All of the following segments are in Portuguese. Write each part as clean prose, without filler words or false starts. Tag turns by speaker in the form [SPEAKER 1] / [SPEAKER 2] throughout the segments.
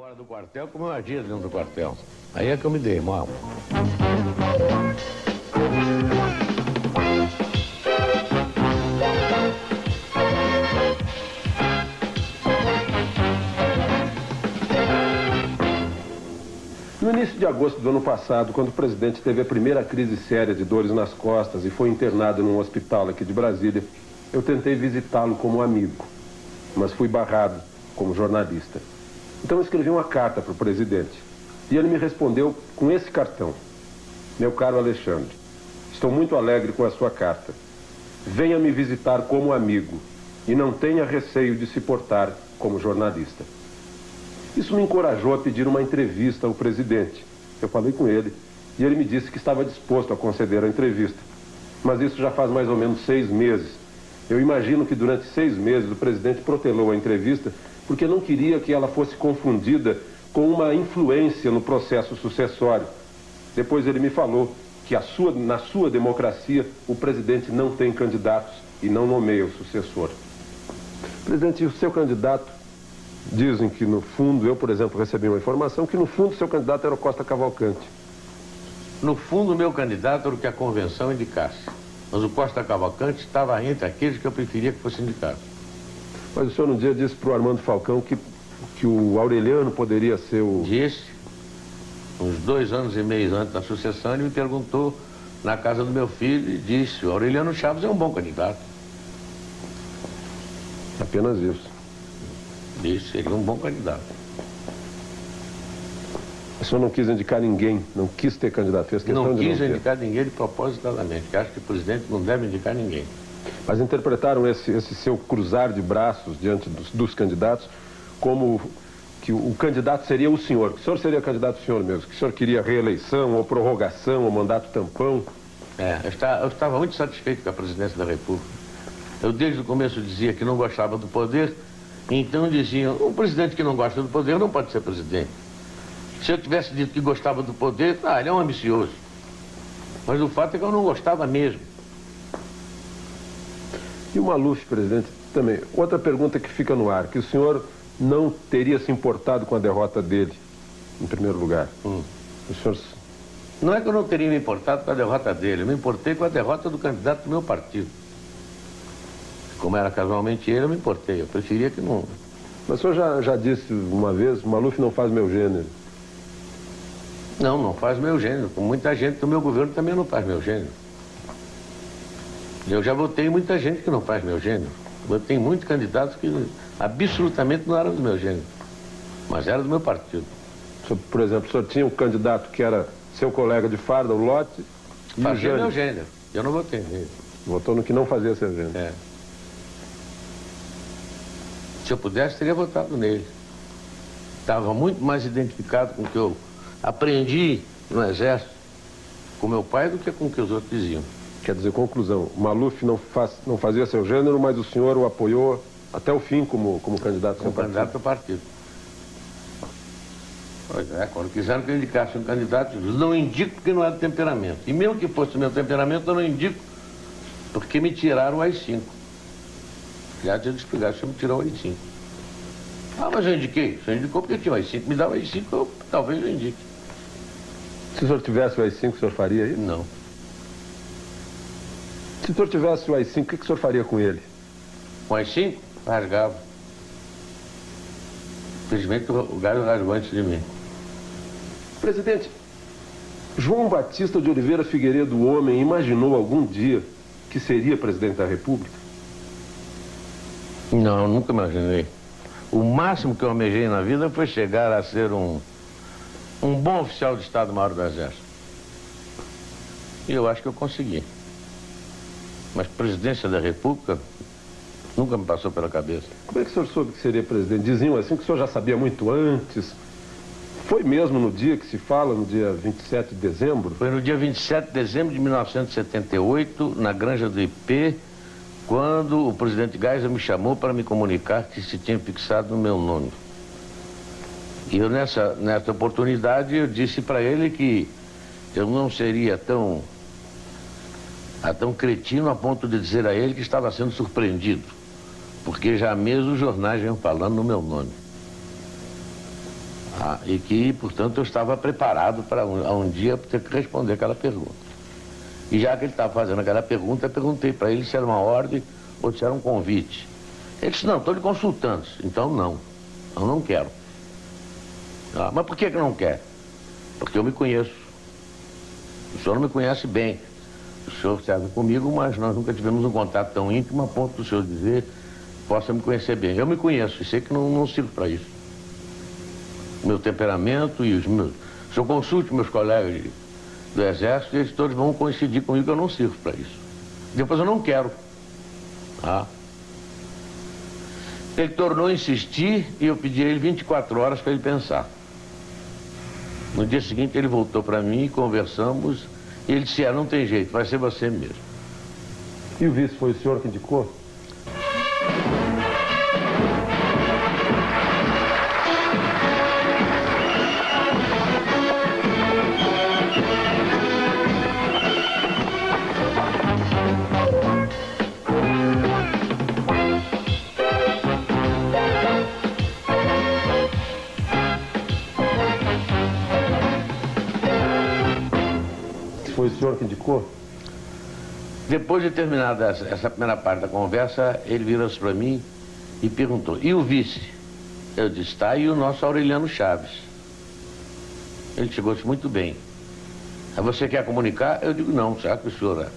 [SPEAKER 1] fora do quartel como eu agia dentro do quartel. Aí é que eu me dei mal.
[SPEAKER 2] No início de agosto do ano passado, quando o presidente teve a primeira crise séria de dores nas costas e foi internado num hospital aqui de Brasília, eu tentei visitá-lo como amigo, mas fui barrado como jornalista. Então eu escrevi uma carta para o presidente e ele me respondeu com esse cartão. Meu caro Alexandre, estou muito alegre com a sua carta. Venha me visitar como amigo e não tenha receio de se portar como jornalista. Isso me encorajou a pedir uma entrevista ao presidente. Eu falei com ele e ele me disse que estava disposto a conceder a entrevista. Mas isso já faz mais ou menos 6 meses. Eu imagino que durante 6 meses o presidente protelou a entrevista porque não queria que ela fosse confundida com uma influência no processo sucessório. Depois ele me falou que na sua democracia o presidente não tem candidatos e não nomeia o sucessor. Presidente, o seu candidato... Dizem que, no fundo, eu, por exemplo, recebi uma informação que, no fundo, seu candidato era o Costa Cavalcante.
[SPEAKER 1] No fundo, o meu candidato era o que a convenção indicasse. Mas o Costa Cavalcante estava entre aqueles que eu preferia que fosse indicado.
[SPEAKER 2] Mas o senhor um dia disse para o Armando Falcão que o Aureliano poderia ser o...
[SPEAKER 1] Disse, uns 2 anos e meio antes da sucessão, ele me perguntou na casa do meu filho e disse: o Aureliano Chaves é um bom candidato.
[SPEAKER 2] Apenas isso.
[SPEAKER 1] Disse, seria um bom candidato.
[SPEAKER 2] O senhor não quis indicar ninguém, não quis ter candidato, fez questão de não ter.
[SPEAKER 1] Não quis indicar ninguém de propositadamente, que acho que o presidente não deve indicar ninguém.
[SPEAKER 2] Mas interpretaram esse seu cruzar de braços diante dos candidatos como que o candidato seria o senhor, que o senhor seria candidato o senhor mesmo, que o senhor queria reeleição, ou prorrogação, ou mandato tampão.
[SPEAKER 1] Eu estava muito satisfeito com a presidência da República. Eu desde o começo dizia que não gostava do poder. Então diziam, um presidente que não gosta do poder não pode ser presidente. Se eu tivesse dito que gostava do poder, ele é um ambicioso. Mas o fato é que eu não gostava mesmo.
[SPEAKER 2] E o Maluf, presidente, também. Outra pergunta que fica no ar, que o senhor não teria se importado com a derrota dele, em primeiro lugar. O senhor...
[SPEAKER 1] Não é que eu não teria me importado com a derrota dele, eu me importei com a derrota do candidato do meu partido. Como era casualmente ele, eu me importei. Eu preferia que não...
[SPEAKER 2] Mas o senhor já disse uma vez, o Maluf não faz meu gênero.
[SPEAKER 1] Não faz meu gênero. Com muita gente do meu governo também não faz meu gênero. Eu já votei muita gente que não faz meu gênero. Votei muitos candidatos que absolutamente não eram do meu gênero. Mas eram do meu partido.
[SPEAKER 2] Por exemplo, o senhor tinha um candidato que era seu colega de farda, o Lotte, e
[SPEAKER 1] fazia meu gênero. Eu não votei nele.
[SPEAKER 2] Votou no que não fazia seu gênero.
[SPEAKER 1] Se eu pudesse, teria votado nele. Estava muito mais identificado com o que eu aprendi no Exército, com meu pai, do que com o que os outros diziam.
[SPEAKER 2] Quer dizer, conclusão, o Maluf não fazia seu gênero, mas o senhor o apoiou até o fim como candidato
[SPEAKER 1] ao partido? Como candidato ao partido. Pois é, quando quiseram que eu indicasse um candidato, eu disse, não indico porque não é do temperamento. E mesmo que fosse do meu temperamento, eu não indico porque me tiraram o AI-5. Aliás, eu explicar, se eu me tirar o AI-5. Mas eu indiquei. O senhor indicou porque tinha o AI-5. Me dá o AI-5, talvez eu indique.
[SPEAKER 2] Se o senhor tivesse o AI-5, o senhor faria isso?
[SPEAKER 1] Não.
[SPEAKER 2] Se o senhor tivesse o AI-5, o que o senhor faria com ele?
[SPEAKER 1] Com o AI-5? Rasgava. Infelizmente, o galho rasgou antes de mim.
[SPEAKER 2] Presidente, João Batista de Oliveira Figueiredo, o homem, imaginou algum dia que seria presidente da República?
[SPEAKER 1] Não, nunca imaginei. O máximo que eu almejei na vida foi chegar a ser um bom oficial de Estado-Maior do Exército. E eu acho que eu consegui. Mas presidência da República nunca me passou pela cabeça.
[SPEAKER 2] Como é que o senhor soube que seria presidente? Diziam assim que o senhor já sabia muito antes. Foi mesmo no dia que se fala, no dia 27 de dezembro?
[SPEAKER 1] Foi no dia 27 de dezembro de 1978, na Granja do IP, quando o presidente Geisel me chamou para me comunicar que se tinha fixado no meu nome. E eu, nessa oportunidade, eu disse para ele que eu não seria tão cretino a ponto de dizer a ele que estava sendo surpreendido, porque já mesmo os jornais iam falando no meu nome. E que, portanto, eu estava preparado para um dia ter que responder aquela pergunta. E já que ele estava fazendo aquela pergunta, eu perguntei para ele se era uma ordem ou se era um convite. Ele disse, não, estou lhe consultando. Então, não, eu não quero. Mas por que não quer? Porque eu me conheço. O senhor não me conhece bem. O senhor serve comigo, mas nós nunca tivemos um contato tão íntimo a ponto do senhor dizer possa me conhecer bem. Eu me conheço e sei que não sirvo para isso. O meu temperamento e os meus... Se eu consulte meus colegas do Exército, eles todos vão coincidir comigo que eu não sirvo para isso. Depois eu não quero. Ele tornou a insistir e eu pedi a ele 24 horas para ele pensar. No dia seguinte ele voltou para mim, conversamos, e ele disse, não tem jeito, vai ser você mesmo.
[SPEAKER 2] E o vice foi o senhor que indicou? Foi o senhor que indicou?
[SPEAKER 1] Depois de terminada essa primeira parte da conversa, ele virou-se para mim e perguntou, e o vice? Eu disse, tá aí o nosso Aureliano Chaves. Ele chegou-se muito bem. Aí você quer comunicar? Eu digo, não, já que o senhor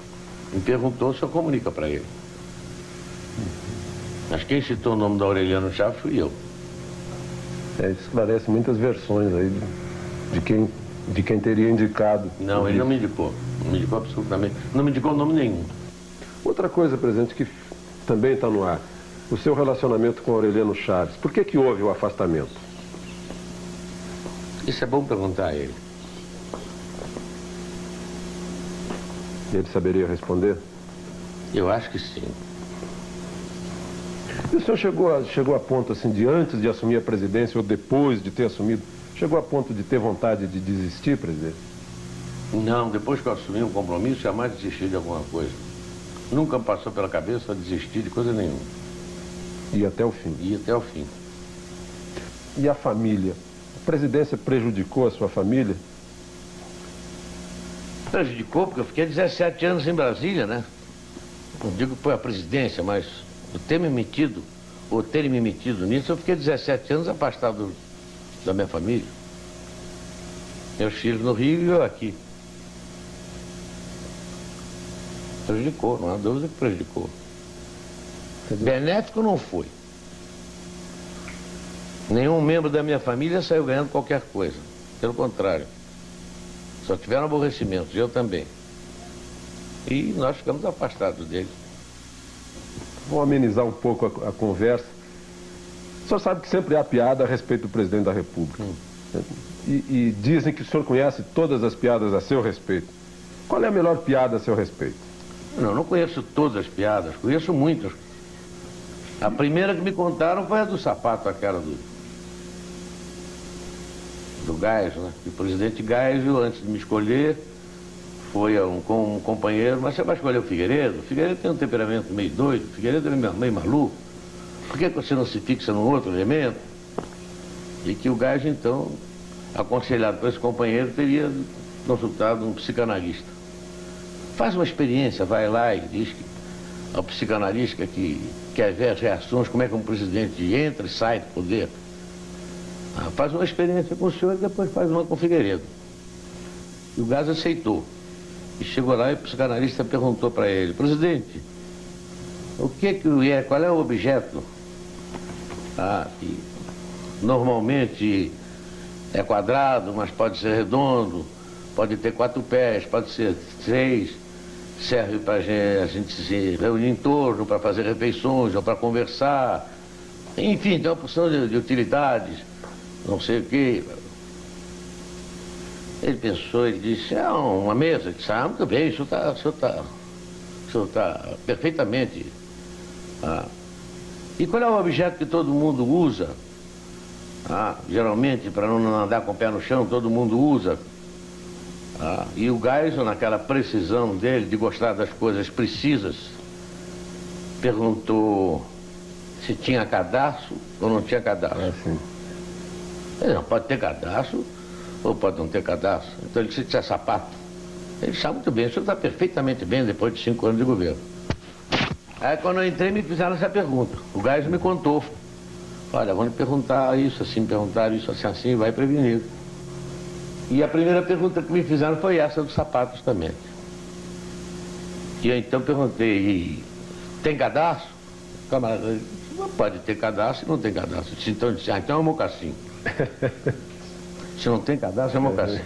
[SPEAKER 1] me perguntou, o senhor comunica para ele. Mas quem citou o nome do Aureliano Chaves fui eu.
[SPEAKER 2] Esclarece muitas versões aí de quem teria indicado.
[SPEAKER 1] Não, ele não me indicou. Não me indicou absolutamente. Não me indicou nome nenhum.
[SPEAKER 2] Outra coisa, presidente, que também está no ar. O seu relacionamento com Aureliano Chaves. Por que houve o afastamento?
[SPEAKER 1] Isso é bom perguntar a ele.
[SPEAKER 2] Ele saberia responder?
[SPEAKER 1] Eu acho que sim.
[SPEAKER 2] E o senhor chegou a ponto, assim, de antes de assumir a presidência ou depois de ter assumido, chegou a ponto de ter vontade de desistir, presidente?
[SPEAKER 1] Não, depois que eu assumi um compromisso, jamais desisti de alguma coisa. Nunca me passou pela cabeça desistir de coisa nenhuma.
[SPEAKER 2] E até o fim?
[SPEAKER 1] E até o fim.
[SPEAKER 2] E a família? A presidência prejudicou a sua família?
[SPEAKER 1] Prejudicou porque eu fiquei 17 anos em Brasília, né? Não digo que foi a presidência, mas terem me metido nisso, eu fiquei 17 anos afastado da minha família. Meus filhos no Rio e eu aqui. Prejudicou, não há dúvida que prejudicou. Benéfico não foi. Nenhum membro da minha família saiu ganhando qualquer coisa. Pelo contrário. Só tiveram aborrecimentos, eu também. E nós ficamos afastados deles.
[SPEAKER 2] Vou amenizar um pouco a conversa. O senhor sabe que sempre há piada a respeito do presidente da República. E dizem que o senhor conhece todas as piadas a seu respeito. Qual é a melhor piada a seu respeito?
[SPEAKER 1] Não conheço todas as piadas, conheço muitas. A primeira que me contaram foi a do sapato, aquela do Geisel, né? O presidente Geisel, antes de me escolher, foi com um companheiro, mas você vai escolher o Figueiredo? O Figueiredo tem um temperamento meio doido, o Figueiredo é meio maluco. Por que você não se fixa num outro elemento? E que o Geisel, então, aconselhado por esse companheiro, teria consultado um psicanalista. Faz uma experiência, vai lá e diz que ao psicanalista que quer ver as reações, como é que um presidente entra e sai do poder. Faz uma experiência com o senhor e depois faz uma com o Figueiredo. E o Geisel aceitou. E chegou lá e o psicanalista perguntou para ele, presidente, qual é o objeto que normalmente é quadrado, mas pode ser redondo, pode ter 4 pés, pode ser 6, serve para a gente se reunir em torno, para fazer refeições ou para conversar. Enfim, tem uma porção de utilidades, não sei o quê. Ele pensou, ele disse, uma mesa. Ele disse, muito bem, o senhor está perfeitamente. E qual é o objeto que todo mundo usa? Geralmente, para não andar com o pé no chão, todo mundo usa. E o Geisel, naquela precisão dele, de gostar das coisas precisas, perguntou se tinha cadarço ou não tinha cadarço. Ele não pode ter cadastro, ou pode não ter cadastro. Então ele disse que é sapato. Ele sabe muito bem, o senhor está perfeitamente bem depois de 5 anos de governo. Aí quando eu entrei me fizeram essa pergunta. O Gás me contou. Olha, vamos perguntar isso, assim, perguntar isso, assim, assim, vai prevenir. E a primeira pergunta que me fizeram foi essa dos sapatos também. E eu então perguntei, tem cadastro? O camarada disse, pode ter cadastro e não tem cadastro. Então eu disse, então é um mocassim. Se não tem cadastro, é um mocassim.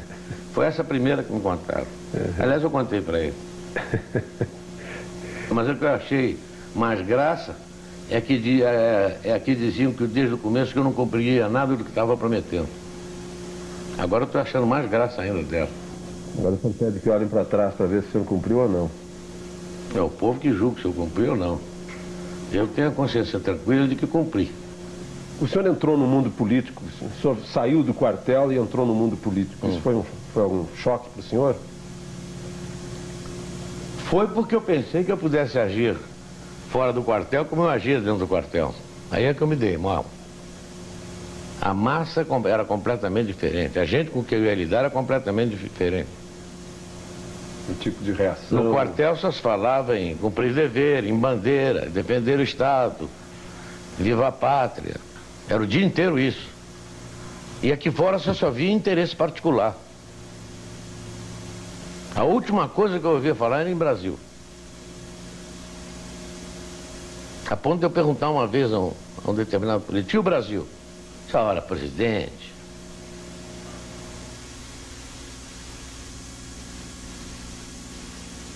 [SPEAKER 1] Foi essa a primeira que me contaram. Aliás, eu contei para ele. Mas o que eu achei mais graça é que diziam que desde o começo que eu não cumpria nada do que estava prometendo. Agora eu estou achando mais graça ainda dela.
[SPEAKER 2] Agora o senhor pede que olhem para trás para ver se o senhor cumpriu ou não.
[SPEAKER 1] É o povo que julga se eu cumpri ou não. Eu tenho a consciência tranquila de que cumpri.
[SPEAKER 2] O senhor entrou no mundo político, o senhor saiu do quartel e entrou no mundo político. Isso foi algum choque para o senhor?
[SPEAKER 1] Foi porque eu pensei que eu pudesse agir fora do quartel como eu agia dentro do quartel. Aí é que eu me dei mal. A massa era completamente diferente. A gente com quem eu ia lidar era completamente diferente.
[SPEAKER 2] Um tipo de reação?
[SPEAKER 1] No quartel só se falava em cumprir dever, em bandeira, defender o Estado, viva a pátria. Era o dia inteiro isso. E aqui fora só havia interesse particular. A última coisa que eu ouvia falar era em Brasil. A ponto de eu perguntar uma vez a um determinado político, e o Brasil? Essa hora, presidente.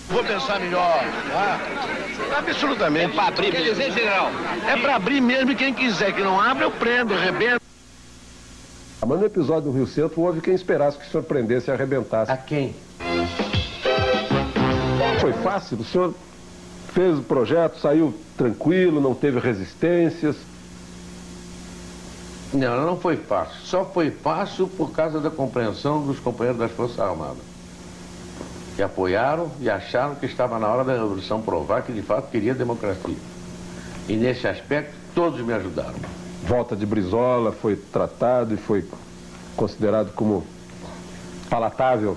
[SPEAKER 1] Vou pensar melhor. Absolutamente.
[SPEAKER 3] É para abrir, quer dizer, general?
[SPEAKER 1] É para abrir mesmo, e quem quiser que não abra, eu prendo, arrebento.
[SPEAKER 2] Mas no episódio do Rio Centro houve quem esperasse que o senhor prendesse e arrebentasse.
[SPEAKER 1] A quem?
[SPEAKER 2] Foi fácil? O senhor fez o projeto, saiu tranquilo, não teve resistências?
[SPEAKER 1] Não foi fácil. Só foi fácil por causa da compreensão dos companheiros das Forças Armadas. Que apoiaram e acharam que estava na hora da Revolução provar que de fato queria democracia. E nesse aspecto todos me ajudaram.
[SPEAKER 2] Volta de Brizola foi tratado e foi considerado como palatável?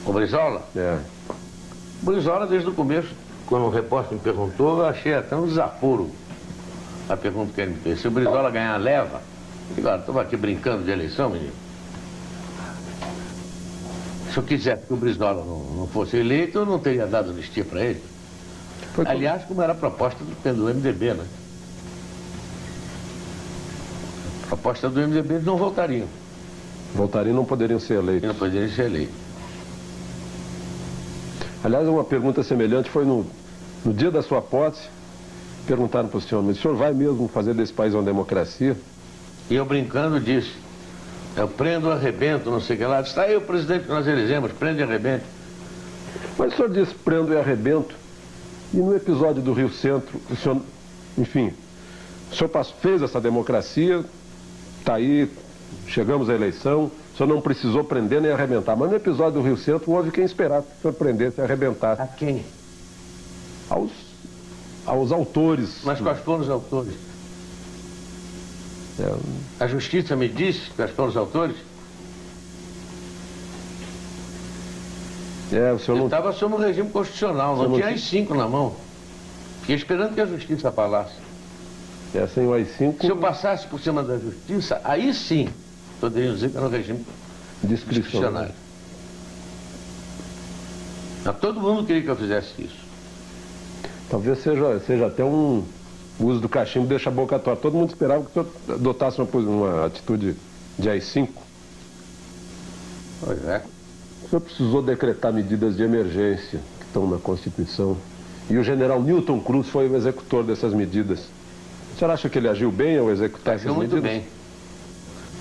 [SPEAKER 1] O Brizola?
[SPEAKER 2] É.
[SPEAKER 1] Brizola, desde o começo, quando o repórter me perguntou, eu achei até um desaforo a pergunta que ele me fez. Se o Brizola ganhar a leva, agora estou aqui brincando de eleição, menino. Se eu quisesse que o Brizola não fosse eleito, eu não teria dado anistia para ele. Aliás, como era a proposta do MDB, né? A proposta do MDB, eles não voltariam.
[SPEAKER 2] Voltariam e não poderiam ser eleitos.
[SPEAKER 1] E não poderiam ser eleitos.
[SPEAKER 2] Aliás, uma pergunta semelhante foi no dia da sua posse, perguntaram para o senhor, mas o senhor vai mesmo fazer desse país uma democracia?
[SPEAKER 1] E eu brincando disse, eu prendo, arrebento, não sei o que lá. Está aí o presidente que nós elegemos, prende e arrebente.
[SPEAKER 2] Mas o senhor disse prendo e arrebento, e no episódio do Rio Centro, o senhor, enfim, o senhor fez essa democracia, está aí, chegamos à eleição, o senhor não precisou prender nem arrebentar, mas no episódio do Rio Centro houve quem esperasse que o senhor prendesse e arrebentasse.
[SPEAKER 1] A quem?
[SPEAKER 2] Aos autores.
[SPEAKER 1] Mas quais foram os autores? A justiça me disse quais foram os autores?
[SPEAKER 2] O senhor não...
[SPEAKER 1] estava sob o regime constitucional, não tinha AI-5 na mão. Fiquei esperando que a justiça falasse.
[SPEAKER 2] Sem o AI-5...
[SPEAKER 1] Se eu passasse por cima da justiça, aí sim, poderiam dizer que era um regime discricionário. Mas todo mundo queria que eu fizesse isso.
[SPEAKER 2] Talvez seja até o uso do cachimbo deixa a boca torta. Todo mundo esperava que o senhor adotasse uma atitude de AI-5.
[SPEAKER 1] Pois é.
[SPEAKER 2] O senhor precisou decretar medidas de emergência que estão na Constituição. E o general Newton Cruz foi o executor dessas medidas. O senhor acha que ele agiu bem ao executar essas medidas?
[SPEAKER 1] Agiu muito bem.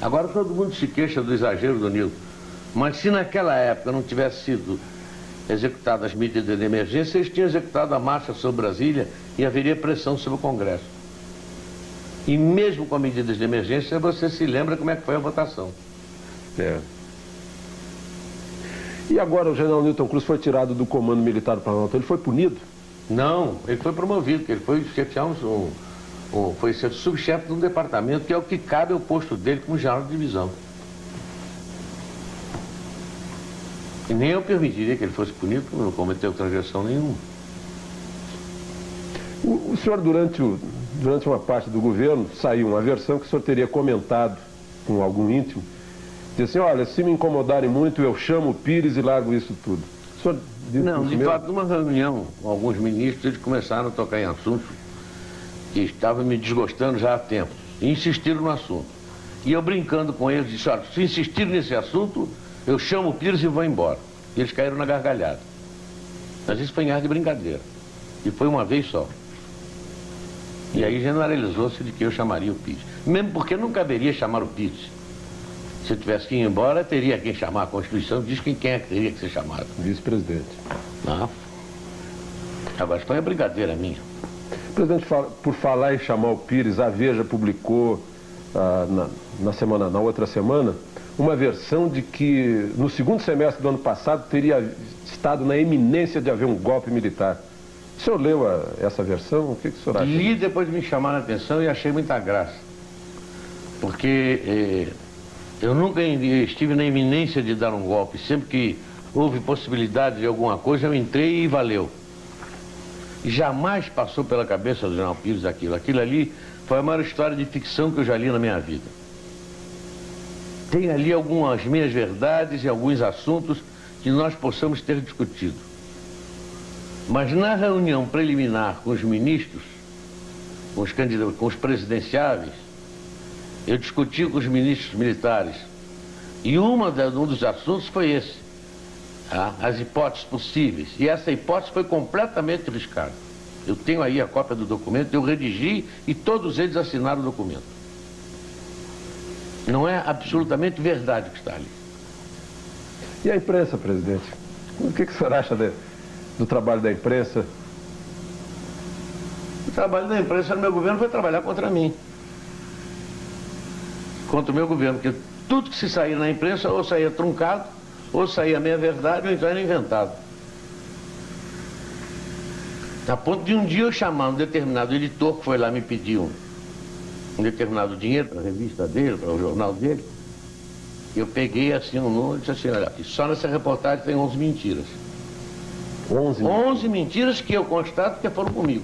[SPEAKER 1] Agora todo mundo se queixa do exagero do Newton. Mas se naquela época não tivesse sido executadas as medidas de emergência, eles tinham executado a marcha sobre Brasília e haveria pressão sobre o Congresso. E mesmo com medidas de emergência, você se lembra como é que foi a votação.
[SPEAKER 2] E agora o general Newton Cruz foi tirado do comando militar do Planalto. Ele foi punido?
[SPEAKER 1] Não, ele foi promovido, porque ele foi chefiar foi ser subchefe de um departamento que é o que cabe ao posto dele como general de divisão. E nem eu permitiria que ele fosse punido porque não cometeu transgressão nenhuma.
[SPEAKER 2] O senhor, durante uma parte do governo, saiu uma versão que o senhor teria comentado com algum íntimo, disse assim, olha, se me incomodarem muito, eu chamo o Pires e largo isso tudo. O senhor disse
[SPEAKER 1] não,
[SPEAKER 2] isso
[SPEAKER 1] de
[SPEAKER 2] mesmo?
[SPEAKER 1] fato, numa reunião, alguns ministros, eles começaram a tocar em assuntos que estavam me desgostando já há tempo. E insistiram no assunto. E eu brincando com eles, disse, olha, se insistirem nesse assunto, eu chamo o Pires e vou embora. E eles caíram na gargalhada. Mas isso foi em ar de brincadeira. E foi uma vez só. E aí generalizou-se de que eu chamaria o Pires. Mesmo porque não caberia chamar o Pires. Se eu tivesse que ir embora, teria quem chamar. A Constituição diz quem é que teria que ser chamado.
[SPEAKER 2] Vice-presidente.
[SPEAKER 1] Não. Agora, foi uma brincadeira minha.
[SPEAKER 2] Presidente, por falar em chamar o Pires, a Veja publicou na outra semana, uma versão de que no segundo semestre do ano passado teria estado na iminência de haver um golpe militar. O senhor leu essa versão? O que o senhor acha?
[SPEAKER 1] Li, depois me chamaram a atenção e achei muita graça. Porque eu nunca estive na iminência de dar um golpe. Sempre que houve possibilidade de alguma coisa, eu entrei e valeu. Jamais passou pela cabeça do general Pires aquilo. Aquilo ali foi a maior história de ficção que eu já li na minha vida. Tem ali algumas minhas verdades e alguns assuntos que nós possamos ter discutido. Mas na reunião preliminar com os ministros, com os candidatos, com os presidenciáveis, eu discuti com os ministros militares. E um dos assuntos foi esse. As hipóteses possíveis. E essa hipótese foi completamente riscada. Eu tenho aí a cópia do documento, eu redigi e todos eles assinaram o documento. Não é absolutamente verdade o que está ali.
[SPEAKER 2] E a imprensa, presidente? O que o senhor acha do trabalho da imprensa?
[SPEAKER 1] O trabalho da imprensa no meu governo foi trabalhar contra mim. Contra o meu governo, porque tudo que se saía na imprensa ou saía truncado, ou saía meia verdade, ou então era inventado. A ponto de um dia eu chamar um determinado editor que foi lá me pedir um determinado dinheiro para a revista dele, para o jornal dele. Eu peguei assim um número e disse assim, olha, só nessa reportagem tem 11 mentiras. 11 mentiras que eu constato que foram comigo.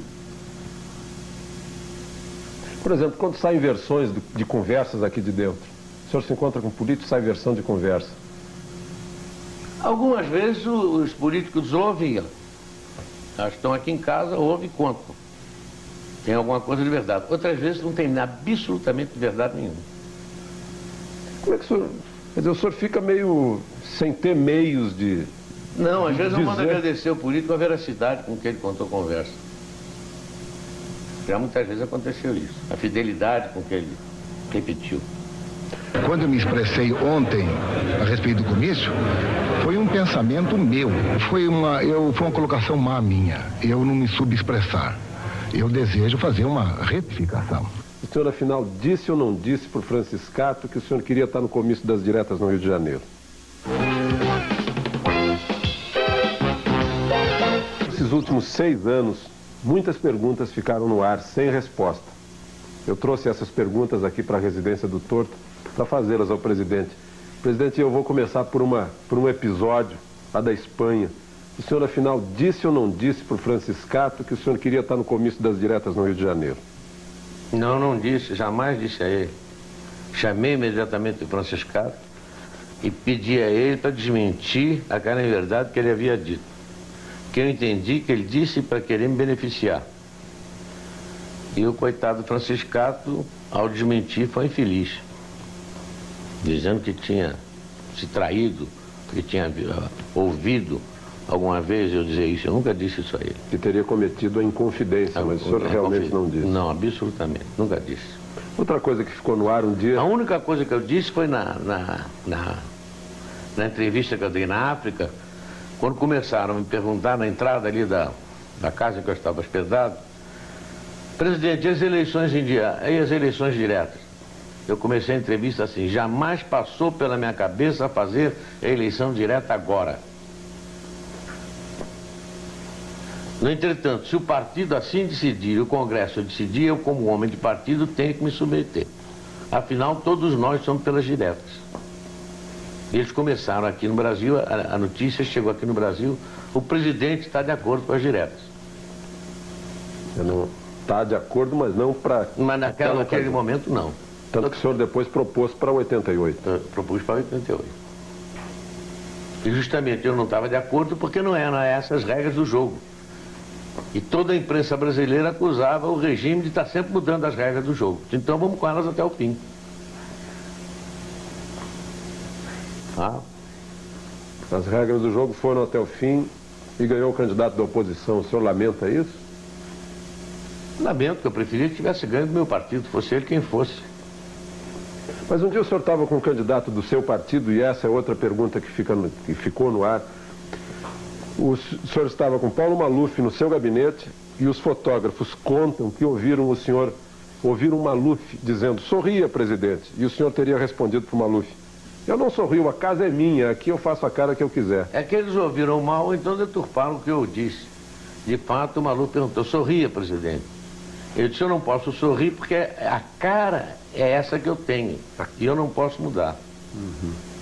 [SPEAKER 2] Por exemplo, quando saem versões de conversas aqui de dentro, o senhor se encontra com políticos, sai versão de conversa.
[SPEAKER 1] Algumas vezes os políticos ouvem, elas estão aqui em casa, ouvem e contam. Tem alguma coisa de verdade. Outras vezes não tem absolutamente de verdade nenhuma.
[SPEAKER 2] Como é que o senhor... Quer dizer, o senhor fica meio sem ter meios de...
[SPEAKER 1] Não, às vezes eu mando agradecer ao político a veracidade com que ele contou a conversa. Já muitas vezes aconteceu isso. A fidelidade com que ele repetiu.
[SPEAKER 3] Quando eu me expressei ontem a respeito do comício, foi um pensamento meu. Foi uma colocação má minha. Eu não me subexpressar. Eu desejo fazer uma retificação.
[SPEAKER 2] O senhor, afinal, disse ou não disse para o Franciscato que o senhor queria estar no comício das diretas no Rio de Janeiro? Nesses últimos 6 anos, muitas perguntas ficaram no ar sem resposta. Eu trouxe essas perguntas aqui para a residência do Torto para fazê-las ao presidente. Presidente, eu vou começar por um episódio, a da Espanha. O senhor, afinal, disse ou não disse para o Franciscato que o senhor queria estar no comício das diretas no Rio de Janeiro?
[SPEAKER 1] Não, não disse, jamais disse a ele. Chamei imediatamente o Franciscato e pedi a ele para desmentir a cara em verdade que ele havia dito. Que eu entendi que ele disse para querer me beneficiar. E o coitado Franciscato, ao desmentir, foi infeliz. Dizendo que tinha se traído, que tinha ouvido alguma vez eu dizer isso. Eu nunca disse isso a ele.
[SPEAKER 2] Que teria cometido a inconfidência, mas o senhor realmente não disse?
[SPEAKER 1] Não, absolutamente, nunca disse.
[SPEAKER 2] Outra coisa que ficou no ar um dia...
[SPEAKER 1] A única coisa que eu disse foi na entrevista que eu dei na África, quando começaram a me perguntar na entrada ali da casa em que eu estava hospedado, presidente, as eleições e as eleições diretas? Eu comecei a entrevista assim, jamais passou pela minha cabeça fazer a eleição direta agora. No entretanto, se o partido assim decidir, o Congresso decidir, eu, como homem de partido, tenho que me submeter. Afinal, todos nós somos pelas diretas. Eles começaram aqui no Brasil, a notícia chegou aqui no Brasil, o presidente está de acordo com as diretas.
[SPEAKER 2] Não está de acordo, mas não para...
[SPEAKER 1] Mas naquele momento, não.
[SPEAKER 2] Tanto que o senhor depois propôs para 88.
[SPEAKER 1] Propus para 88. E justamente eu não estava de acordo porque não eram essas regras do jogo. E toda a imprensa brasileira acusava o regime de estar sempre mudando as regras do jogo. Então vamos com elas até o fim.
[SPEAKER 2] As regras do jogo foram até o fim e ganhou o candidato da oposição. O senhor lamenta isso?
[SPEAKER 1] Lamento, que eu preferia que tivesse ganho do meu partido, fosse ele quem fosse.
[SPEAKER 2] Mas um dia o senhor estava com um candidato do seu partido, e essa é outra pergunta que ficou no ar. O senhor estava com Paulo Maluf no seu gabinete e os fotógrafos contam que ouviram o Maluf dizendo: sorria, presidente. E o senhor teria respondido para o Maluf: eu não sorrio, a casa é minha, aqui eu faço a cara que eu quiser.
[SPEAKER 1] É que eles ouviram mal, então deturparam o que eu disse. De fato, o Maluf perguntou: sorria, presidente. Eu disse: eu não posso sorrir porque a cara é essa que eu tenho e eu não posso mudar.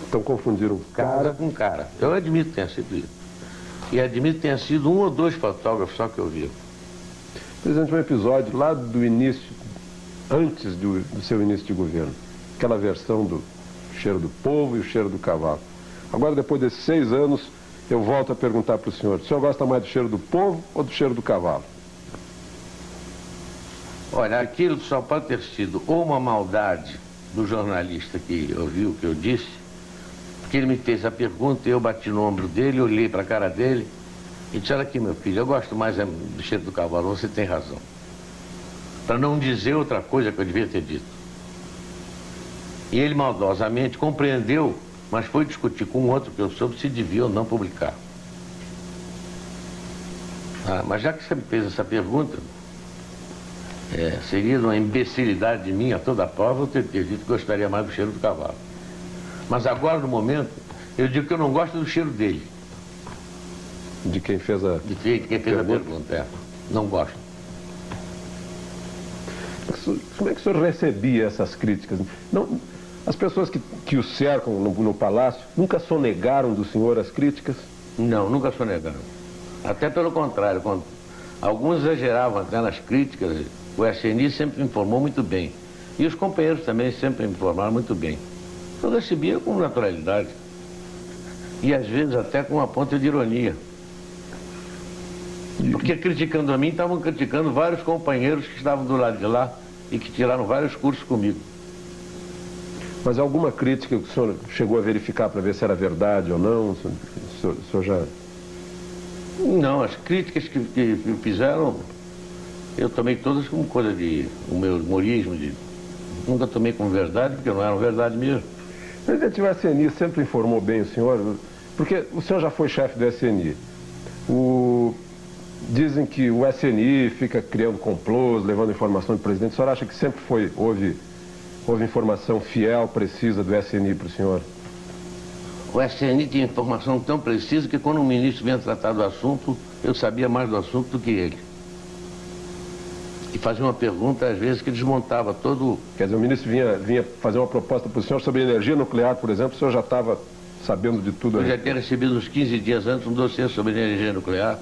[SPEAKER 2] Então confundiram
[SPEAKER 1] Cara com cara. Eu admito que tenha sido isso. E admito que tenha sido 1 ou 2 fotógrafos só que eu vi.
[SPEAKER 2] Presidente, um episódio lá do início, antes do seu início de governo. Aquela versão do cheiro do povo e o cheiro do cavalo. Agora, depois desses 6 anos, eu volto a perguntar para o senhor: gosta mais do cheiro do povo ou do cheiro do cavalo?
[SPEAKER 1] Olha, aquilo só pode ter sido ou uma maldade do jornalista que ouviu o que eu disse, porque ele me fez a pergunta, eu bati no ombro dele, olhei para a cara dele e disse: olha aqui, meu filho, eu gosto mais do cheiro do cavalo, você tem razão. Para não dizer outra coisa que eu devia ter dito. E ele maldosamente compreendeu, mas foi discutir com um outro que eu soube se devia ou não publicar. Mas já que você me fez essa pergunta, seria uma imbecilidade de mim a toda prova eu ter dito que gostaria mais do cheiro do cavalo. Mas agora, no momento, eu digo que eu não gosto do cheiro dele.
[SPEAKER 2] De quem fez a
[SPEAKER 1] pergunta, não gosto.
[SPEAKER 2] Como é que o senhor recebia essas críticas? Não, as pessoas que o cercam no palácio nunca sonegaram do senhor as críticas?
[SPEAKER 1] Não, nunca sonegaram. Até pelo contrário, quando alguns exageravam até nas críticas, o SNI sempre informou muito bem. E os companheiros também sempre informaram muito bem. Eu recebia com naturalidade. E às vezes até com uma ponta de ironia. Porque criticando a mim, estavam criticando vários companheiros que estavam do lado de lá e que tiraram vários cursos comigo.
[SPEAKER 2] Mas alguma crítica que o senhor chegou a verificar para ver se era verdade ou não? O senhor já...
[SPEAKER 1] Não, as críticas que me fizeram, eu tomei todas como coisa de... o meu humorismo, nunca tomei como verdade, porque não eram verdade mesmo.
[SPEAKER 2] Presidente, o SNI sempre informou bem o senhor, porque o senhor já foi chefe do SNI. Dizem que o SNI fica criando complôs, levando informação do presidente. O senhor acha que sempre houve informação fiel, precisa do SNI para o senhor?
[SPEAKER 1] O SNI tinha informação tão precisa que quando o ministro vinha tratar do assunto, eu sabia mais do assunto do que ele. E fazia uma pergunta, às vezes, que desmontava todo...
[SPEAKER 2] Quer dizer, o ministro vinha fazer uma proposta para o senhor sobre energia nuclear, por exemplo, o senhor já estava sabendo de tudo?
[SPEAKER 1] Eu já tinha recebido uns 15 dias antes um dossiê sobre energia nuclear.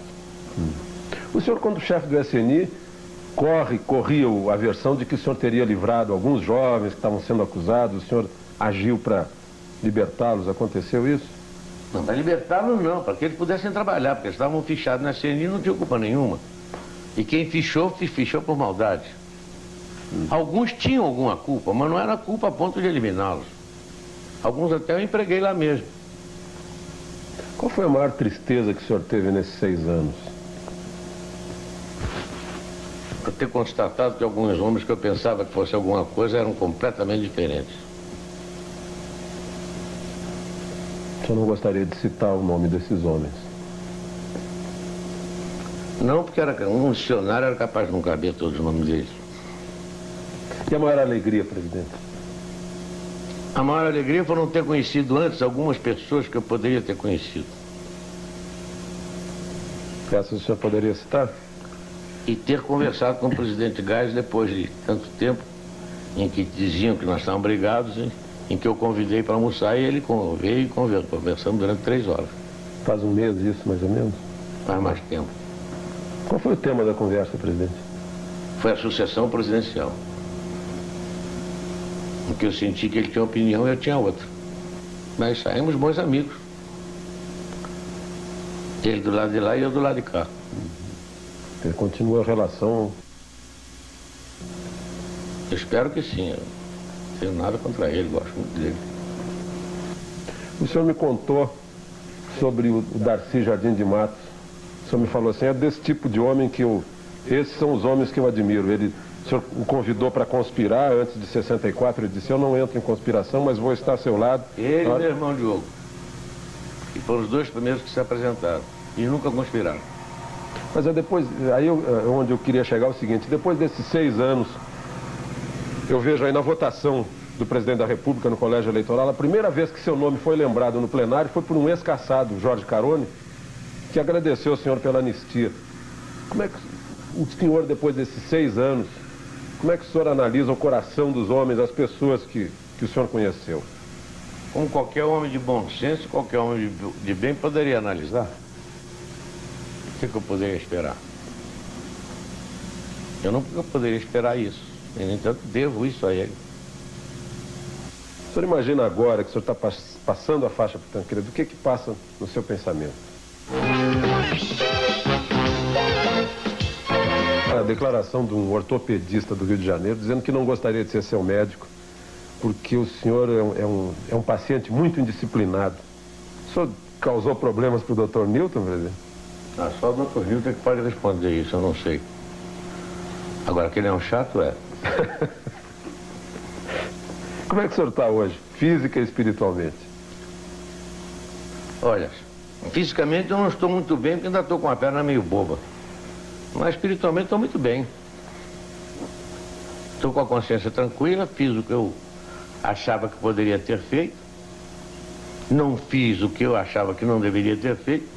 [SPEAKER 2] O senhor, quando chefe do SNI, corria a versão de que o senhor teria livrado alguns jovens que estavam sendo acusados, o senhor agiu para libertá-los, aconteceu isso?
[SPEAKER 1] Não, para libertá-los não, para que eles pudessem trabalhar, porque eles estavam fichados na SNI e não tinham culpa nenhuma. E quem fichou por maldade. Alguns tinham alguma culpa, mas não era culpa a ponto de eliminá-los. Alguns até eu empreguei lá mesmo.
[SPEAKER 2] Qual foi a maior tristeza que o senhor teve nesses 6 anos?
[SPEAKER 1] Por ter constatado que alguns homens que eu pensava que fosse alguma coisa eram completamente diferentes.
[SPEAKER 2] O senhor não gostaria de citar o nome desses homens?
[SPEAKER 1] Não, porque um dicionário era capaz de não caber todos os nomes deles.
[SPEAKER 2] E a maior alegria, presidente?
[SPEAKER 1] A maior alegria foi não ter conhecido antes algumas pessoas que eu poderia ter conhecido.
[SPEAKER 2] Essas o senhor poderia citar?
[SPEAKER 1] E ter conversado com o presidente Geisel depois de tanto tempo, em que diziam que nós estávamos brigados, em que eu convidei para almoçar e ele veio e conversamos durante 3 horas.
[SPEAKER 2] Faz um mês isso, mais ou menos?
[SPEAKER 1] Faz mais tempo.
[SPEAKER 2] Qual foi o tema da conversa, presidente?
[SPEAKER 1] Foi a sucessão presidencial. Em que eu senti que ele tinha uma opinião e eu tinha outra. Mas saímos bons amigos. Ele do lado de lá e eu do lado de cá.
[SPEAKER 2] Ele continua a relação...
[SPEAKER 1] Eu espero que sim. Eu não tenho nada contra ele, gosto muito dele.
[SPEAKER 2] O senhor me contou sobre o Darcy Jardim de Matos. O senhor me falou assim, é desse tipo de homem que eu... Esses são os homens que eu admiro. O senhor o convidou para conspirar antes de 64, ele disse, eu não entro em conspiração, mas vou estar ao seu lado.
[SPEAKER 1] Ele e meu irmão Diogo. E foram os 2 primeiros que se apresentaram. E nunca conspiraram.
[SPEAKER 2] Mas é depois, aí onde eu queria chegar é o seguinte, depois desses 6 anos, eu vejo aí na votação do presidente da República no colégio eleitoral, a primeira vez que seu nome foi lembrado no plenário foi por um ex-caçado, Jorge Carone, que agradeceu ao senhor pela anistia. Como é que o senhor, depois desses 6 anos, como é que o senhor analisa o coração dos homens, as pessoas que o senhor conheceu?
[SPEAKER 1] Como qualquer homem de bom senso, qualquer homem de bem poderia analisar. O que eu poderia esperar? Eu não poderia esperar isso. E, no entanto, devo isso a ele.
[SPEAKER 2] O senhor imagina agora que o senhor está passando a faixa para o Tancredo, o que passa no seu pensamento? A declaração de um ortopedista do Rio de Janeiro dizendo que não gostaria de ser seu médico porque o senhor é um paciente muito indisciplinado. O senhor causou problemas para o Dr. Newton, presidente?
[SPEAKER 1] Só o Dr. Newton que pode responder isso, eu não sei. Agora, que ele é um chato, é.
[SPEAKER 2] Como é que o senhor está hoje, física e espiritualmente?
[SPEAKER 1] Olha, fisicamente eu não estou muito bem porque ainda estou com a perna meio boba. Mas espiritualmente estou muito bem. Estou com a consciência tranquila, fiz o que eu achava que poderia ter feito. Não fiz o que eu achava que não deveria ter feito.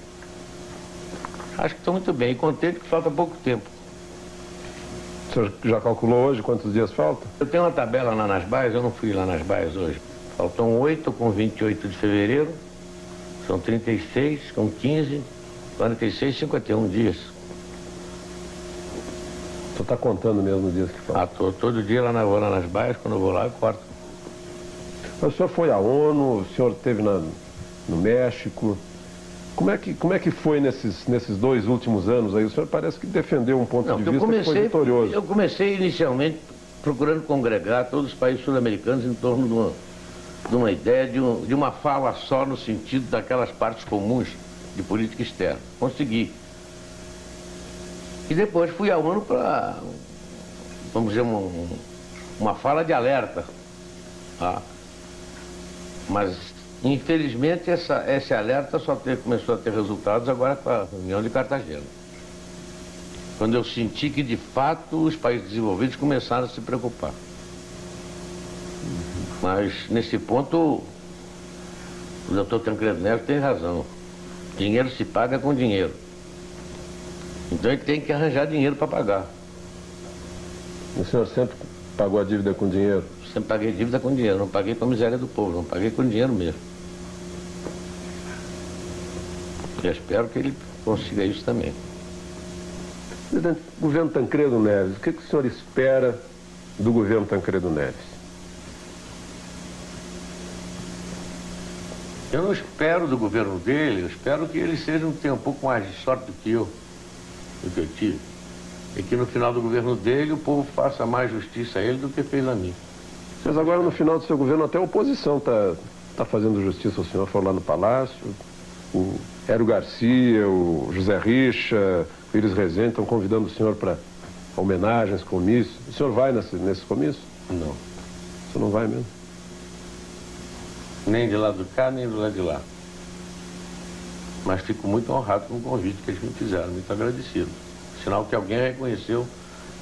[SPEAKER 1] Acho que estou muito bem e contente que falta pouco tempo.
[SPEAKER 2] O senhor já calculou hoje quantos dias faltam?
[SPEAKER 1] Eu tenho uma tabela lá nas baias, eu não fui lá nas baias hoje. Faltam 8 com 28 de fevereiro. São 36 com 15, 46, 51 dias.
[SPEAKER 2] O senhor está contando mesmo os dias que faltam?
[SPEAKER 1] Todo dia vou lá nas baias, quando eu vou lá eu corto.
[SPEAKER 2] Mas o senhor foi à ONU, o senhor esteve no México. Como é que foi nesses 2 últimos anos aí? O senhor parece que defendeu um ponto de vista que foi vitorioso.
[SPEAKER 1] Eu comecei inicialmente procurando congregar todos os países sul-americanos em torno de uma ideia, de uma fala só no sentido daquelas partes comuns de política externa. Consegui. E depois fui à ONU para, vamos dizer, uma fala de alerta. Tá? Mas, infelizmente, esse alerta só começou a ter resultados agora com a reunião de Cartagena. Quando eu senti que, de fato, os países desenvolvidos começaram a se preocupar. Mas, nesse ponto, o doutor Tancredo Neves tem razão. Dinheiro se paga com dinheiro. Então ele tem que arranjar dinheiro para pagar.
[SPEAKER 2] O senhor sempre pagou a dívida com dinheiro?
[SPEAKER 1] Sempre paguei dívida com dinheiro, não paguei com a miséria do povo, não paguei com dinheiro mesmo. Eu espero que ele consiga isso também.
[SPEAKER 2] Presidente, governo Tancredo Neves, o que o senhor espera do governo Tancredo Neves?
[SPEAKER 1] Eu não espero do governo dele, eu espero que ele tenha um pouco mais de sorte do que eu tive. E que no final do governo dele o povo faça mais justiça a ele do que fez a mim.
[SPEAKER 2] Mas agora no final do seu governo até a oposição está fazendo justiça ao senhor. Foi lá no Palácio, o Hélio Garcia, o José Richa, o Iris Rezende estão convidando o senhor para homenagens, comícios. O senhor vai nesse comício?
[SPEAKER 1] Não.
[SPEAKER 2] O senhor não vai mesmo?
[SPEAKER 1] Nem de lá do cá, nem do lado de lá. Mas fico muito honrado com o convite que eles me fizeram, muito agradecido. Sinal que alguém reconheceu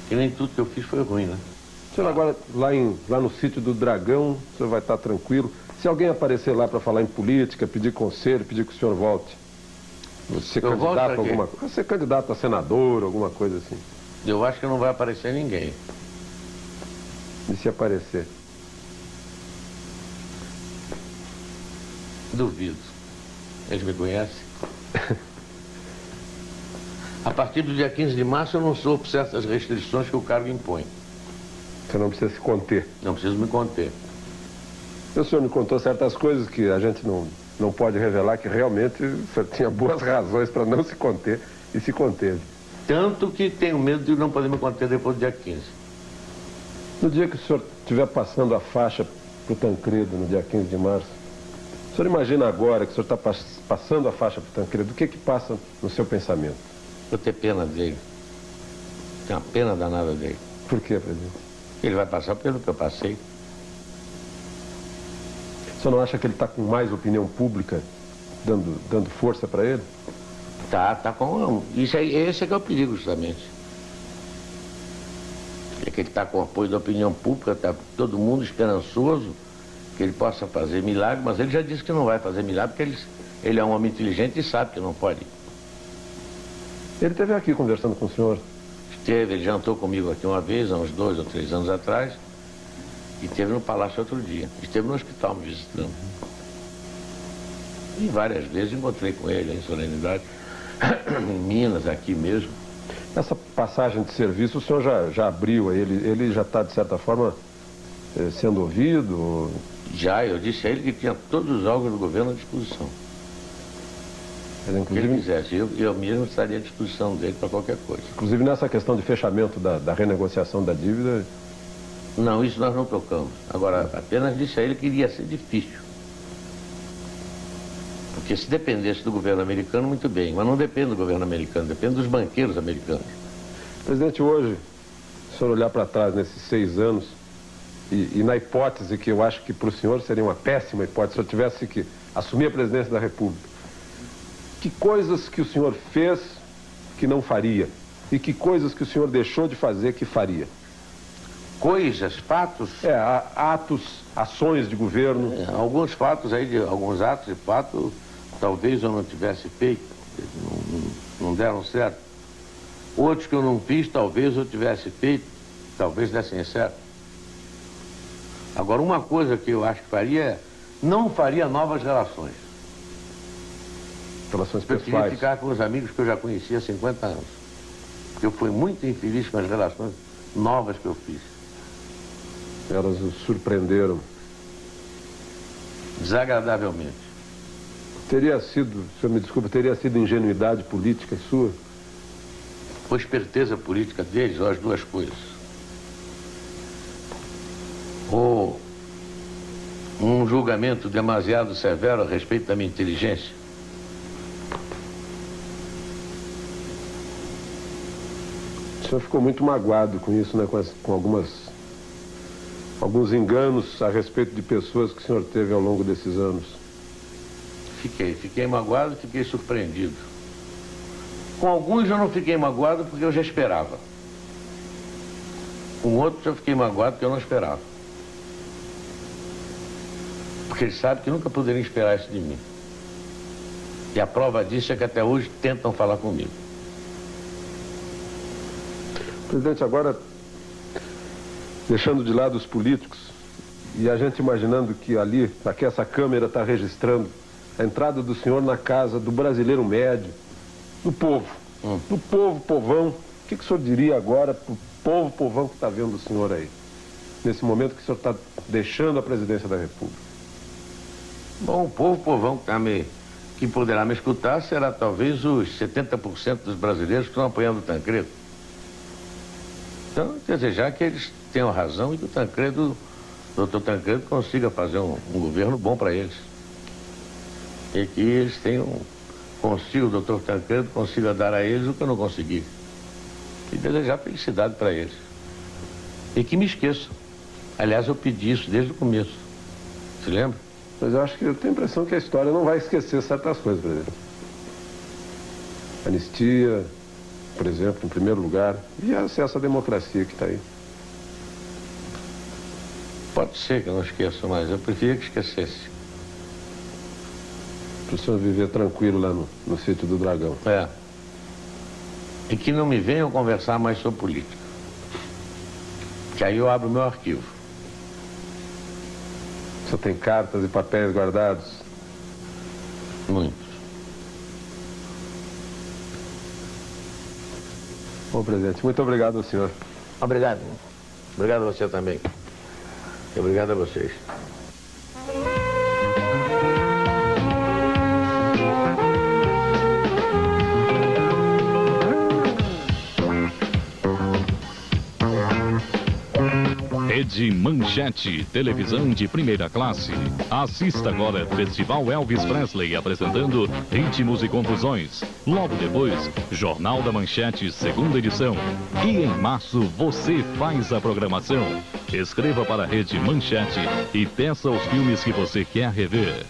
[SPEAKER 1] que nem tudo que eu fiz foi ruim, né?
[SPEAKER 2] O senhor agora, lá no sítio do Dragão, o senhor vai estar tranquilo. Se alguém aparecer lá para falar em política, pedir conselho, pedir que o senhor volte, Ser
[SPEAKER 1] Eu volto
[SPEAKER 2] candidato a
[SPEAKER 1] aqui.
[SPEAKER 2] alguma coisa? Ser candidato a senador, alguma coisa assim.
[SPEAKER 1] Eu acho que não vai aparecer ninguém.
[SPEAKER 2] E se aparecer?
[SPEAKER 1] Duvido. Eles me conhecem. A partir do dia 15 de março eu não sofro certas restrições que o cargo impõe.
[SPEAKER 2] Você não precisa se conter.
[SPEAKER 1] Não preciso me conter.
[SPEAKER 2] O senhor me contou certas coisas que a gente não pode revelar, que realmente o senhor tinha boas razões para não se conter e se conteve.
[SPEAKER 1] Tanto que tenho medo de não poder me conter depois do dia 15.
[SPEAKER 2] No dia que o senhor estiver passando a faixa para o Tancredo, no dia 15 de março, o senhor imagina agora que o senhor está passando a faixa para o Tancredo, o que passa no seu pensamento?
[SPEAKER 1] Vou ter pena dele. Tenho uma pena danada dele.
[SPEAKER 2] Por quê, presidente?
[SPEAKER 1] Ele vai passar pelo que eu passei.
[SPEAKER 2] O senhor não acha que ele está com mais opinião pública dando força para ele?
[SPEAKER 1] Tá com... Esse é que é o perigo, justamente. É que ele está com o apoio da opinião pública, está todo mundo esperançoso que ele possa fazer milagre, mas ele já disse que não vai fazer milagre, porque ele é um homem inteligente e sabe que não pode.
[SPEAKER 2] Ele esteve aqui conversando com o senhor.
[SPEAKER 1] Ele jantou comigo aqui uma vez, há uns 2 ou 3 anos atrás, e esteve no palácio outro dia. Esteve no hospital me visitando. E várias vezes encontrei com ele em solenidade, em Minas, aqui mesmo.
[SPEAKER 2] Essa passagem de serviço o senhor já abriu a ele? Ele já está, de certa forma, sendo ouvido?
[SPEAKER 1] Já, eu disse a ele que tinha todos os órgãos do governo à disposição. O que ele quisesse, eu mesmo estaria à disposição dele para qualquer coisa.
[SPEAKER 2] Inclusive nessa questão de fechamento da renegociação da dívida.
[SPEAKER 1] Não, isso nós não tocamos. Agora, apenas disse a ele que iria ser difícil. Porque se dependesse do governo americano, muito bem. Mas não depende do governo americano, depende dos banqueiros americanos.
[SPEAKER 2] Presidente, hoje, se o senhor olhar para trás nesses 6 anos, e na hipótese que eu acho que para o senhor seria uma péssima hipótese, se eu tivesse que assumir a presidência da República, que coisas que o senhor fez que não faria? E que coisas que o senhor deixou de fazer que faria?
[SPEAKER 1] Coisas, fatos?
[SPEAKER 2] Atos, ações de governo.
[SPEAKER 1] Alguns fatos aí, alguns atos de fato, talvez eu não tivesse feito, não deram certo. Outros que eu não fiz, talvez eu tivesse feito, talvez dessem certo. Agora, uma coisa que eu acho que faria é, não faria novas relações.
[SPEAKER 2] Relações
[SPEAKER 1] Eu queria
[SPEAKER 2] pessoais.
[SPEAKER 1] ficar com os amigos que eu já conhecia há 50 anos. Eu fui muito infeliz com as relações novas que eu fiz.
[SPEAKER 2] Elas o surpreenderam.
[SPEAKER 1] Desagradavelmente.
[SPEAKER 2] Teria sido, o senhor me desculpa, teria sido ingenuidade política sua?
[SPEAKER 1] Ou esperteza política deles, ou as duas coisas. Ou um julgamento demasiado severo a respeito da minha inteligência.
[SPEAKER 2] O senhor ficou muito magoado com isso, né? Com alguns enganos a respeito de pessoas que o senhor teve ao longo desses anos.
[SPEAKER 1] Fiquei magoado, fiquei surpreendido. Com alguns eu não fiquei magoado porque eu já esperava. Com outros eu fiquei magoado porque eu não esperava. Porque eles sabem que nunca poderiam esperar isso de mim. E a prova disso é que até hoje tentam falar comigo.
[SPEAKER 2] Presidente, agora, deixando de lado os políticos, e a gente imaginando que ali, aqui essa câmera está registrando a entrada do senhor na casa do brasileiro médio, do povo, povão, o que o senhor diria agora para o povão que está vendo o senhor aí, nesse momento que o senhor está deixando a presidência da República?
[SPEAKER 1] Bom, o povão que poderá me escutar será talvez os 70% dos brasileiros que estão apoiando o Tancredo. Então, desejar que eles tenham razão e que o doutor Tancredo consiga fazer um governo bom para eles. E que eles o doutor Tancredo consiga dar a eles o que eu não consegui. E desejar felicidade para eles. E que me esqueçam. Aliás, eu pedi isso desde o começo. Se lembra?
[SPEAKER 2] Mas eu tenho a impressão que a história não vai esquecer certas coisas, presidente. Anistia, por exemplo, em primeiro lugar, e essa democracia que está aí.
[SPEAKER 1] Pode ser que eu não esqueça, mas eu preferia que esquecesse.
[SPEAKER 2] Para o senhor viver tranquilo lá no sítio do Dragão.
[SPEAKER 1] É. E que não me venham conversar mais sobre política. Que aí eu abro o meu arquivo.
[SPEAKER 2] O senhor tem cartas e papéis guardados?
[SPEAKER 1] Muitos.
[SPEAKER 2] Bom, presidente, muito obrigado ao senhor.
[SPEAKER 1] Obrigado. Obrigado a você também. E obrigado a vocês.
[SPEAKER 4] Rede Manchete, televisão de primeira classe. Assista agora Festival Elvis Presley apresentando Ritmos e Confusões. Logo depois, Jornal da Manchete, segunda edição. E em março, você faz a programação. Escreva para a Rede Manchete e peça os filmes que você quer rever.